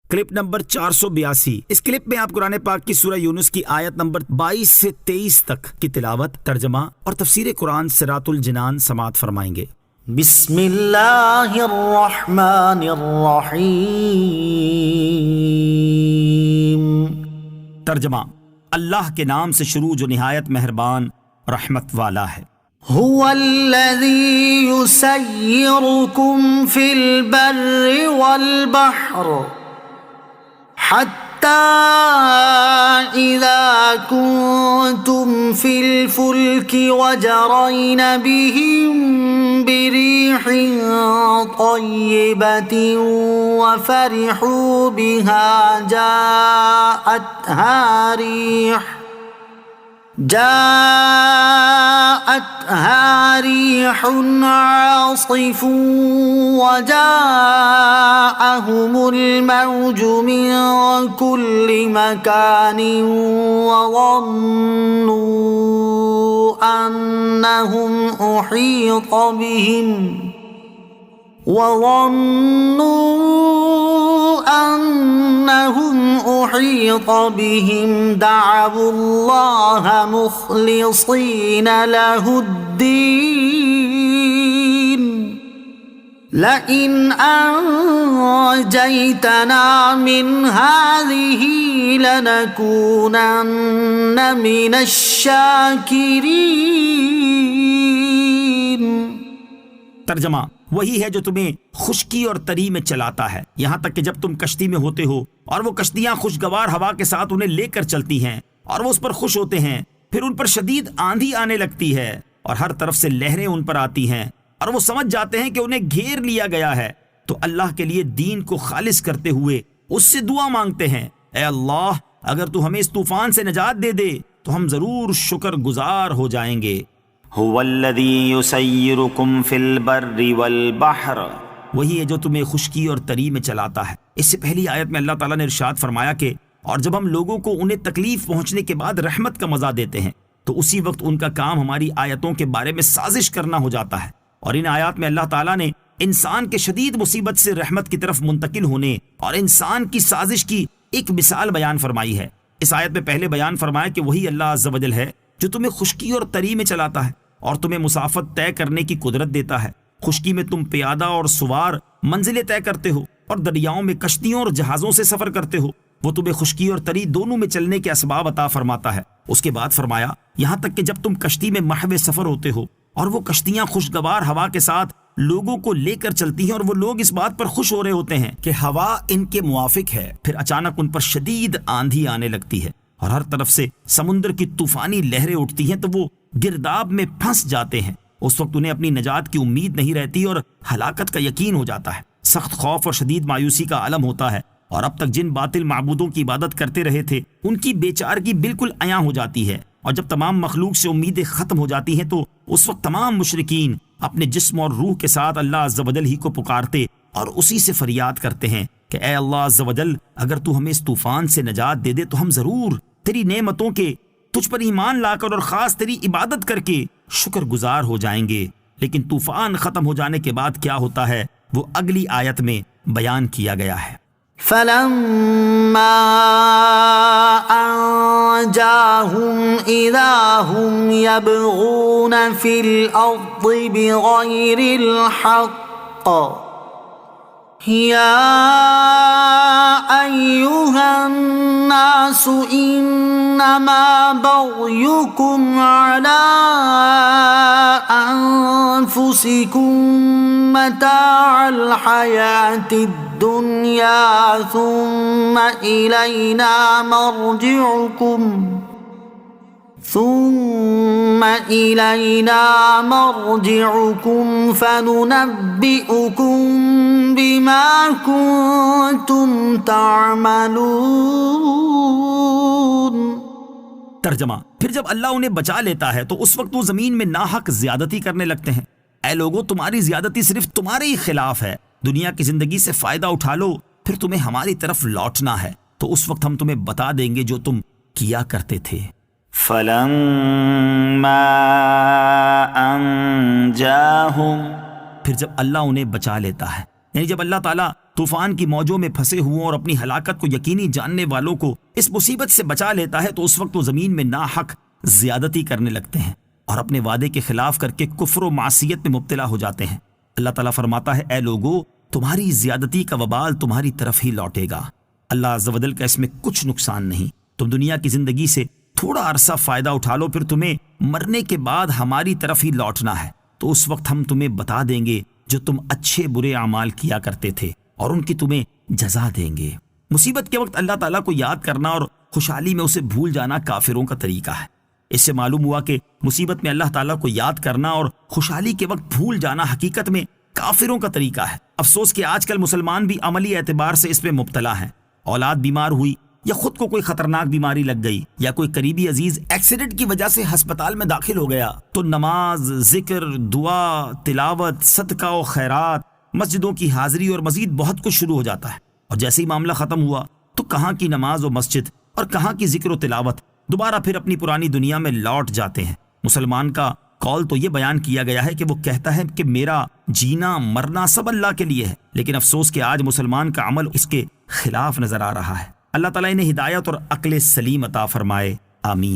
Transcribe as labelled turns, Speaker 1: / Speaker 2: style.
Speaker 1: Clip number 482। इस clip में आप कुरान पाक की सूरह यूनुस की आयत नंबर 22 से 23 तक की तिलावत, तर्जमा और तफसीर कुरान सिरातुल जिनान समात फरमाएंगे।
Speaker 2: बिस्मिल्लाहिर्रहमानिर्रहीम।
Speaker 1: तर्जमा, अल्लाह के नाम से शुरू जो निहायत मेहरबान रहमत वाला है।
Speaker 2: हुवल्लज़ी युसय्यिरुकुम फिल बर्रि वल बहर हत्ता इज़ा कुंतुम फिल फुल्कि वजरैन बिहिम बिरीहिन तय्यिबतिन वफरिहू बिहा जाअतहा रीहुन आसिफ वजाअहुमुल मौजु मिन कुल्लि मकानिन वज़न्नु अन्नहुम उहीत बिहिम दअवुल्लाह मुखलिसीन लहुद्दीन लइन अंजयतना मिन हाज़िही लनकूनन्न मिनश शाकिरीन।
Speaker 1: तर्जमा, वही है जो तुम्हें खुश्की और तरी में चलाता है, यहाँ तक कि जब तुम कश्ती में होते हो और वो कश्तियां खुशगवार हवा के साथ उन्हें लेकर चलती हैं और वो उस पर खुश होते हैं, फिर उन पर शदीद आंधी आने लगती है और हर तरफ से लहरें उन पर आती हैं और वो समझ जाते हैं कि उन्हें घेर लिया गया है, तो अल्लाह के लिए दीन को खालिस करते हुए उससे दुआ मांगते हैं, ऐ अल्लाह, अगर तू हमें इस तूफान से निजात दे दे तो हम जरूर शुक्रगुजार हो जाएंगे।
Speaker 3: हुवल्लज़ी युसय्यिरुकुम फिल बर्रि वल बहर,
Speaker 1: वही है जो तुम्हें खुश्की और तरी में चलाता है। इससे पहली आयत में अल्लाह ताला ने इरशाद फरमाया कि और जब हम लोगों को उन्हें तकलीफ पहुंचने के बाद रहमत का मजा देते हैं तो उसी वक्त उनका काम हमारी आयतों के बारे में साजिश करना हो जाता है। और इन आयत में अल्लाह ताला ने इंसान के शदीद मुसीबत से रहमत की तरफ मुंतकिल होने और इंसान की साजिश की एक मिसाल बयान फरमाई है। इस आयत में पहले बयान फरमाया कि वही अल्लाह अज़्ज़ व जल है जो तुम्हें खुश्की और तरी में चलाता है और तुम्हें मुसाफत तय करने की कुदरत देता है। खुश्की में तुम प्यादा और सुवार मंजिलें तय करते हो और दरियाओं में कश्तियों और जहाज़ों से सफ़र करते हो। वो तुम्हें खुश्की और तरी दोनों में चलने के असबाब अता फरमाता है। उसके बाद फरमाया, यहाँ तक कि जब तुम कश्ती में महवे सफ़र होते हो और वो कश्तियाँ खुशगवार हवा के साथ लोगों को लेकर चलती हैं और वो लोग इस बात पर खुश हो रहे होते हैं कि हवा इनके मुआफिक है, फिर अचानक उन पर शदीद आंधी आने लगती है और हर तरफ से समुद्र की तूफानी लहरें उठती हैं तो वो गिरदाब में फंस जाते हैं। उस वक्त उन्हें अपनी नजात की उम्मीद नहीं रहती और हलाकत का यकीन हो जाता है। सख्त खौफ और शदीद मायूसी का आलम होता है और अब तक जिन बातिल माबूदों की इबादत करते रहे थे उनकी बेचारगी बिल्कुल अयां हो जाती है। और जब तमाम मखलूक से उम्मीदें खत्म हो जाती हैं तो उस वक्त तमाम मुशरिकीन अपने जिस्म और रूह के साथ अल्लाह अज़्ज़ व जल ही को पुकारते और उसी से फरियाद करते हैं कि ऐ अल्लाह अज़्ज़ व जल, अगर तू हमें इस तूफान से नजात दे दे तो हम जरूर तेरी नेमतों के तुझ पर ईमान लाकर और खास तेरी इबादत करके शुक्रगुजार हो जाएंगे। लेकिन तूफान खत्म हो जाने के बाद क्या होता है वो अगली आयत में बयान किया गया है।
Speaker 2: फलम्मा अंजाहुम इज़ा हुम यबगून फिल अर्दि बिगैरिल हक़्क़ या अय्युहन्नासु इन्नमा बग़युकुम अला अनफुसिकुम मताअल हयातिद दुनिया सुम्मा इलैना मर्जिउकुम फनुनब्बिउकुम बिमा कुंतुम तामलून।
Speaker 1: तर्जमा, फिर जब अल्लाह उन्हें बचा लेता है तो उस वक्त वो जमीन में नाहक ज्यादती करने लगते हैं। ऐ लोगों, तुम्हारी ज्यादती सिर्फ तुम्हारे ही खिलाफ है। दुनिया की जिंदगी से फायदा उठा लो, फिर तुम्हें हमारी तरफ लौटना है तो उस वक्त हम तुम्हें बता देंगे जो तुम किया करते थे।
Speaker 3: फलम्मा अंजाहुम,
Speaker 1: फिर जब अल्लाह उन्हें बचा लेता है, यानी जब अल्लाह ताला तूफान की मौजों में फंसे हुओं और अपनी हलाकत को यकीनी जानने वालों को इस मुसीबत से बचा लेता है तो उस वक्त वो ज़मीन में नाहक ज़्यादती करने लगते हैं और अपने वादे के खिलाफ करके कुफ्र व मासियत में मुब्तला हो जाते हैं। अल्लाह ताला फरमाता है, ए लोगो, तुम्हारी ज़्यादती का वबाल तुम्हारी तरफ ही लौटेगा। अल्लाह अज़्ज़ व जल का इसमें कुछ नुकसान नहीं। तुम दुनिया की ज़िंदगी से थोड़ा अरसा फ़ायदा उठा लो, फिर तुम्हें मरने के बाद हमारी तरफ ही लौटना है, तो उस वक्त हम तुम्हें बता देंगे जो तुम अच्छे बुरे अमाल किया करते थे और उनकी तुम्हें जजा देंगे। मुसीबत के वक्त अल्लाह ताला को याद करना और खुशहाली में उसे भूल जाना काफिरों का तरीका है। इससे मालूम हुआ कि मुसीबत में अल्लाह ताला को याद करना और खुशहाली के वक्त भूल जाना हकीकत में काफिरों का तरीका है। अफसोस कि आजकल मुसलमान भी अमली एतबार से इसमें मुब्तला हैं। औलाद बीमार हुई या खुद को कोई खतरनाक बीमारी लग गई या कोई करीबी अजीज एक्सीडेंट की वजह से अस्पताल में दाखिल हो गया तो नमाज, जिक्र, दुआ, तिलावत, सदका और खैरात, मस्जिदों की हाजिरी और मजीद बहुत कुछ शुरू हो जाता है। और जैसे ही मामला खत्म हुआ तो कहाँ की नमाज और मस्जिद और कहाँ की जिक्र और तिलावत, दोबारा फिर अपनी पुरानी दुनिया में लौट जाते हैं। मुसलमान का कौल तो ये बयान किया गया है कि वो कहता है कि मेरा जीना मरना सब अल्लाह के लिए है, लेकिन अफसोस कि आज मुसलमान का अमल इसके खिलाफ नजर आ रहा है। अल्लाह ताला इन्हें हिदायत और अक्ल सलीम अता फरमाए। आमीन।